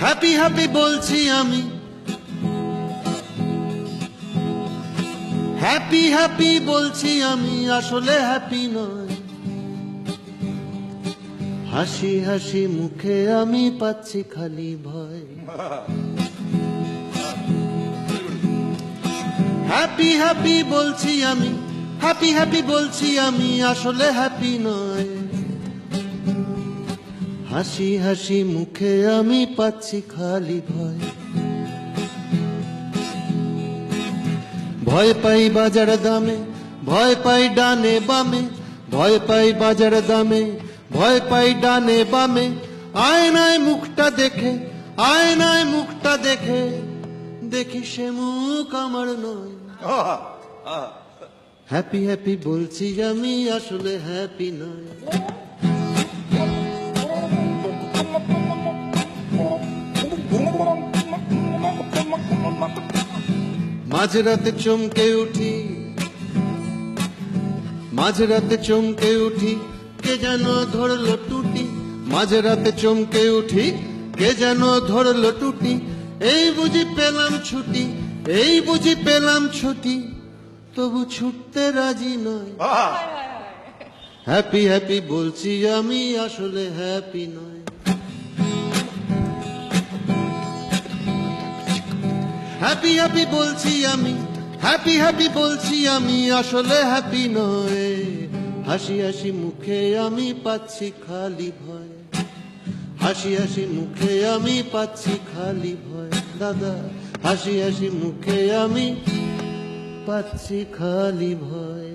Happy happy বলছি আমি, happy happy বলছি আমি, আসলে হ্যাপি নয়। হাসি হাসি মুখে আমি পাচ্ছি খালি ভয়। হ্যাপি হ্যাপি বলছি আমি, হ্যাপি হ্যাপি বলছি আমি, আসলে হ্যাপি নয়। হাসি হাসি মুখে আমি পাচ্ছি খালি ভয়। ভয় পাই বাজার দামে, ভয় পাই ডানে বামে, ভয় পাই বাজার দামে, ভয় পাই ডানে বামে। আয়নায় মুখটা দেখে, আয়নায় মুখটা দেখে, দেখি সে মুখ আমার নয়। হ্যাপি হ্যাপি বলছি আমি, আসলে হ্যাপি নয়। মাঝরাতে চমকে উঠি, মাঝরাতে চমকে উঠি, কে যেন ধরলো টুটি। মাঝরাতে চমকে উঠি, কে যেন ধরলো টুটি। এই বুঝি পেলাম ছুটি, এই বুঝি পেলাম ছুটি, তবু ছুটতে রাজি নয়। হ্যাপি হ্যাপি বলছি আমি, আসলে হ্যাপি নয়। হ্যাপি হ্যাপি বলছি আমি, হ্যাপি হ্যাপি বলছি আমি, আসলে হ্যাপি নয়। হাসি হাসি মুখে আমি পাচ্ছি খালি ভয়। হাসি হাসি মুখে আমি পাচ্ছি খালি ভয়। দাদা, হাসি হাসি মুখে আমি পাচ্ছি খালি ভয়।